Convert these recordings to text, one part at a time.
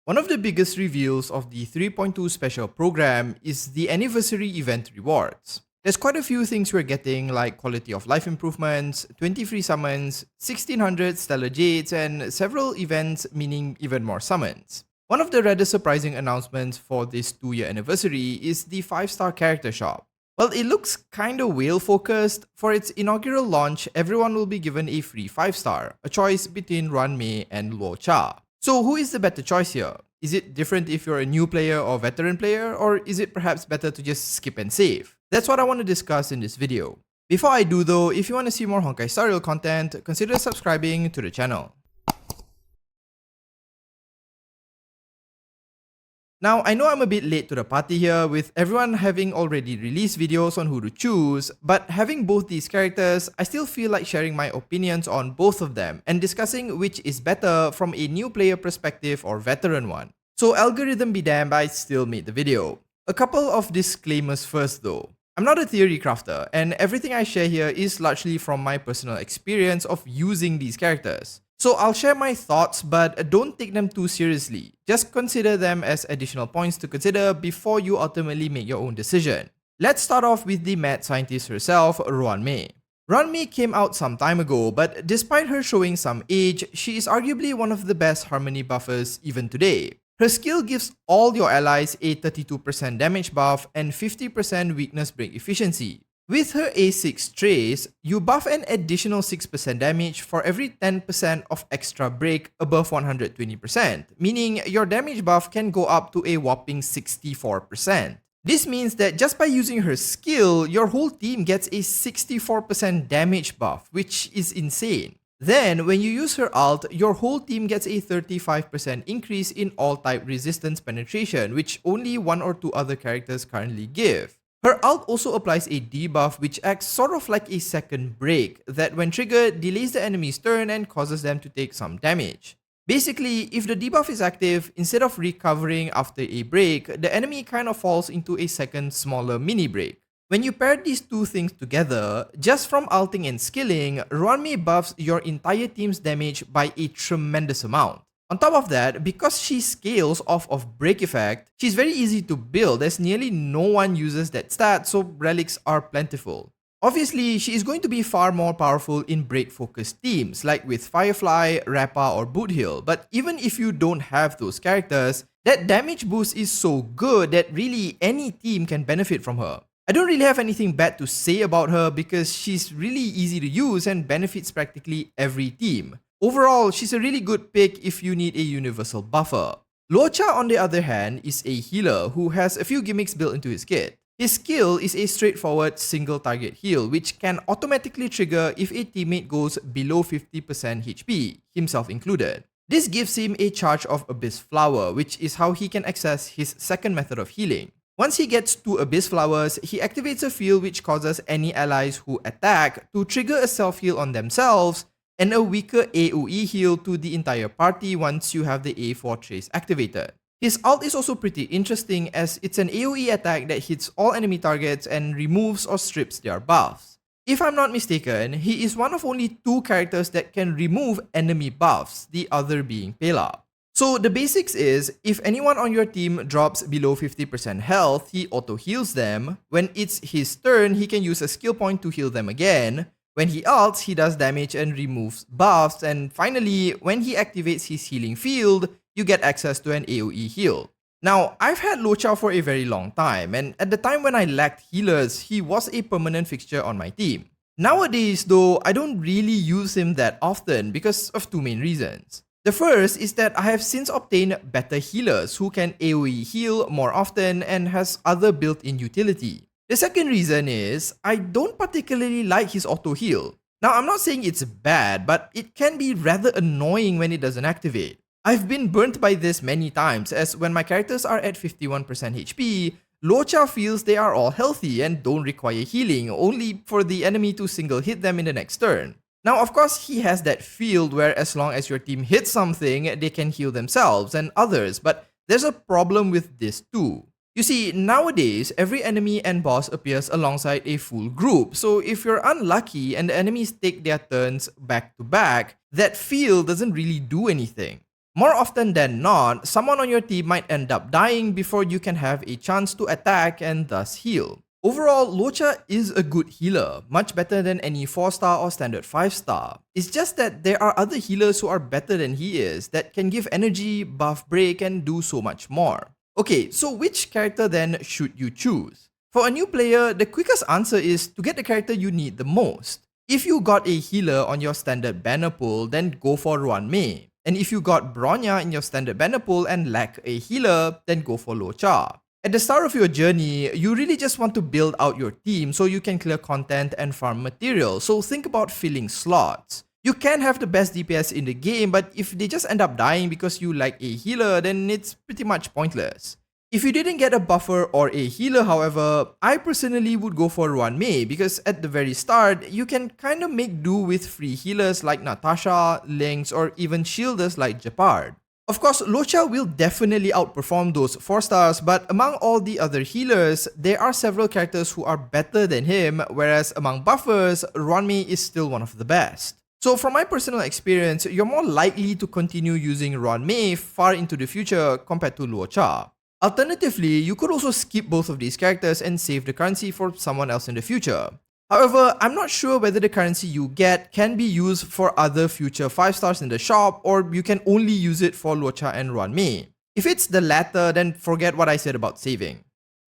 One of the biggest reveals of the 3.2 special program is the anniversary event rewards. There's quite a few things we're getting like quality of life improvements, 20 free summons, 1600 stellar jades, and several events meaning even more summons. One of the rather surprising announcements for this 2-year anniversary is the 5-star character shop. Well, it looks kinda whale focused. For its inaugural launch, everyone will be given a free 5-star, a choice between Ruan Mei and Luocha. So who is the better choice here? Is it different if you're a new player or veteran player, or is it perhaps better to just skip and save? That's what I want to discuss in this video. Before I do though, if you want to see more Honkai style content, consider subscribing to the channel. Now, I know I'm a bit late to the party here, with everyone having already released videos on who to choose, but having both these characters, I still feel like sharing my opinions on both of them and discussing which is better from a new player perspective or veteran one. So algorithm be damned, I still made the video. A couple of disclaimers first though. I'm not a theory crafter, and everything I share here is largely from my personal experience of using these characters. So I'll share my thoughts, but don't take them too seriously. Just consider them as additional points to consider before you ultimately make your own decision. Let's start off with the mad scientist herself, Ruan Mei. Ruan Mei came out some time ago, but despite her showing some age, she is arguably one of the best harmony buffers even today. Her skill gives all your allies a 32% damage buff and 50% weakness break efficiency. With her A6 trace, you buff an additional 6% damage for every 10% of extra break above 120%, meaning your damage buff can go up to a whopping 64%. This means that just by using her skill, your whole team gets a 64% damage buff, which is insane. Then, when you use her ult, your whole team gets a 35% increase in all type resistance penetration, which only one or two other characters currently give. Her ult also applies a debuff which acts sort of like a second break that when triggered delays the enemy's turn and causes them to take some damage. Basically, if the debuff is active, instead of recovering after a break, the enemy kind of falls into a second smaller mini break. When you pair these two things together, just from ulting and skilling, Ruan Mei buffs your entire team's damage by a tremendous amount. On top of that, because she scales off of break effect, she's very easy to build as nearly no one uses that stat, so relics are plentiful. Obviously, she is going to be far more powerful in break focused teams like with Firefly, Rappa or Boothill, but even if you don't have those characters, that damage boost is so good that really any team can benefit from her. I don't really have anything bad to say about her because she's really easy to use and benefits practically every team. Overall, she's a really good pick if you need a universal buffer. Luocha, on the other hand, is a healer who has a few gimmicks built into his kit. His skill is a straightforward single target heal which can automatically trigger if a teammate goes below 50% HP, himself included. This gives him a charge of Abyss Flower, which is how he can access his second method of healing. Once he gets 2 Abyss Flowers, he activates a field which causes any allies who attack to trigger a self-heal on themselves and a weaker AoE heal to the entire party once you have the A4 trace activated. His ult is also pretty interesting as it's an AoE attack that hits all enemy targets and removes or strips their buffs. If I'm not mistaken, he is one of only 2 characters that can remove enemy buffs, the other being Pela. So the basics is, if anyone on your team drops below 50% health, he auto-heals them. When it's his turn, he can use a skill point to heal them again. When he ults, he does damage and removes buffs, and finally, when he activates his healing field, you get access to an AoE heal. Now, I've had Luocha for a very long time, and at the time when I lacked healers, he was a permanent fixture on my team. Nowadays though, I don't really use him that often because of 2 main reasons. The first is that I have since obtained better healers who can AoE heal more often and has other built-in utility. The second reason is, I don't particularly like his auto heal. Now, I'm not saying it's bad, but it can be rather annoying when it doesn't activate. I've been burnt by this many times, as when my characters are at 51% HP, Luocha feels they are all healthy and don't require healing, only for the enemy to single hit them in the next turn. Now, of course, he has that field where as long as your team hits something, they can heal themselves and others, but there's a problem with this too. You see, nowadays, every enemy and boss appears alongside a full group, so if you're unlucky and the enemies take their turns back to back, that field doesn't really do anything. More often than not, someone on your team might end up dying before you can have a chance to attack and thus heal. Overall, Luocha is a good healer, much better than any 4-star or standard 5-star. It's just that there are other healers who are better than he is that can give energy, buff break, and do so much more. Okay, so which character then should you choose? For a new player, the quickest answer is to get the character you need the most. If you got a healer on your standard banner pool, then go for Ruan Mei. And if you got Bronya in your standard banner pool and lack a healer, then go for Luocha. At the start of your journey, you really just want to build out your team so you can clear content and farm material, so think about filling slots. You can have the best DPS in the game, but if they just end up dying because you lack a healer, then it's pretty much pointless. If you didn't get a buffer or a healer, however, I personally would go for Ruan Mei because at the very start, you can kind of make do with free healers like Natasha, Lynx, or even shielders like Jeopard. Of course, Luocha will definitely outperform those 4 stars, but among all the other healers, there are several characters who are better than him, whereas among buffers, Ruan Mei is still one of the best. So from my personal experience, you're more likely to continue using Ruan Mei far into the future compared to Luocha. Alternatively, you could also skip both of these characters and save the currency for someone else in the future. However, I'm not sure whether the currency you get can be used for other future 5 stars in the shop, or you can only use it for Luocha and Ruan Mei. If it's the latter, then forget what I said about saving.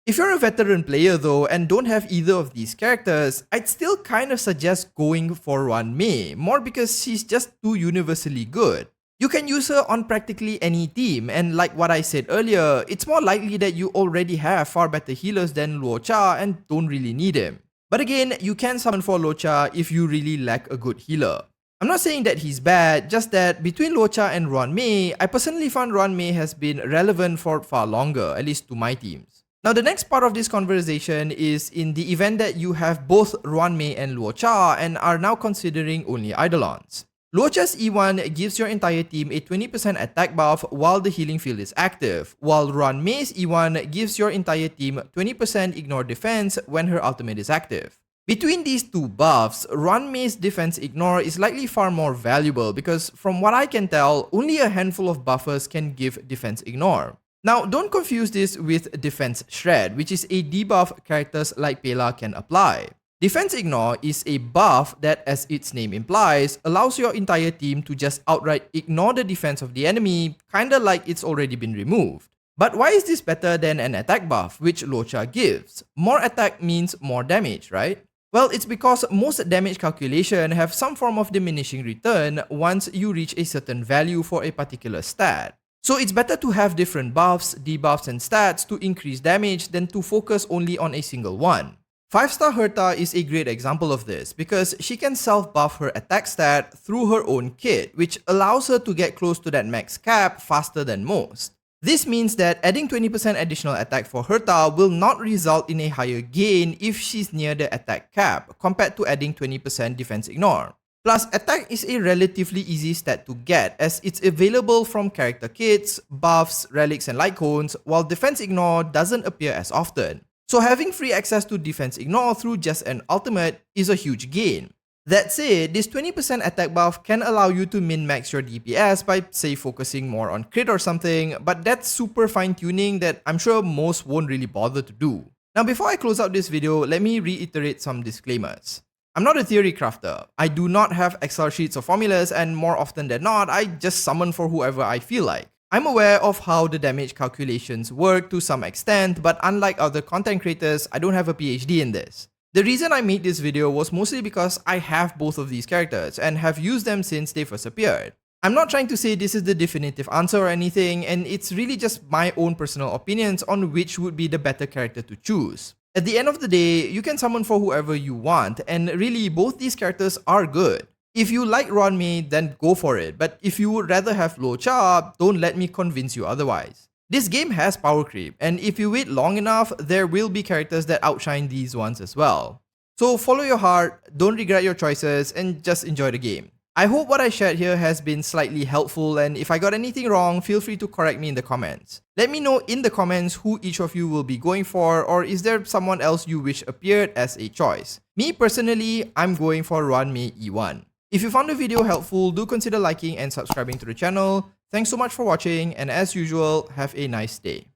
If you're a veteran player though and don't have either of these characters, I'd still kind of suggest going for Ruan Mei, more because she's just too universally good. You can use her on practically any team, and like what I said earlier, it's more likely that you already have far better healers than Luocha and don't really need him. But again, you can summon for Luocha if you really lack a good healer. I'm not saying that he's bad, just that between Luocha and Ruan Mei, I personally found Ruan Mei has been relevant for far longer, at least to my teams. Now the next part of this conversation is in the event that you have both Ruan Mei and Luocha and are now considering only Eidolons. Luocha's E1 gives your entire team a 20% attack buff while the healing field is active, while Ruan Mei's E1 gives your entire team 20% ignore defense when her ultimate is active. Between these two buffs, Ruan Mei's defense ignore is likely far more valuable because from what I can tell, only a handful of buffers can give defense ignore. Now don't confuse this with defense shred, which is a debuff characters like Pela can apply. Defense Ignore is a buff that, as its name implies, allows your entire team to just outright ignore the defense of the enemy, kinda like it's already been removed. But why is this better than an attack buff, which Luocha gives? More attack means more damage, right? Well, it's because most damage calculation have some form of diminishing return once you reach a certain value for a particular stat. So it's better to have different buffs, debuffs, and stats to increase damage than to focus only on a single one. 5-star Herta is a great example of this because she can self-buff her attack stat through her own kit, which allows her to get close to that max cap faster than most. This means that adding 20% additional attack for Herta will not result in a higher gain if she's near the attack cap compared to adding 20% defense ignore. Plus, attack is a relatively easy stat to get as it's available from character kits, buffs, relics, and light cones, while defense ignore doesn't appear as often. So having free access to defense ignore through just an ultimate is a huge gain. That said, this 20% attack buff can allow you to min-max your DPS by say focusing more on crit or something, but that's super fine-tuning that I'm sure most won't really bother to do. Now before I close out this video, let me reiterate some disclaimers. I'm not a theory crafter. I do not have Excel sheets or formulas, and more often than not, I just summon for whoever I feel like. I'm aware of how the damage calculations work to some extent, but unlike other content creators, I don't have a PhD in this. The reason I made this video was mostly because I have both of these characters and have used them since they first appeared. I'm not trying to say this is the definitive answer or anything, and it's really just my own personal opinions on which would be the better character to choose. At the end of the day, you can summon for whoever you want, and really both these characters are good. If you like Ruan Mei, then go for it, but if you would rather have Luocha, don't let me convince you otherwise. This game has power creep, and if you wait long enough, there will be characters that outshine these ones as well. So follow your heart, don't regret your choices, and just enjoy the game. I hope what I shared here has been slightly helpful, and if I got anything wrong, feel free to correct me in the comments. Let me know in the comments who each of you will be going for, or is there someone else you wish appeared as a choice. Me personally, I'm going for Ruan Mei E1. If you found the video helpful, do consider liking and subscribing to the channel. Thanks so much for watching, and as usual, have a nice day.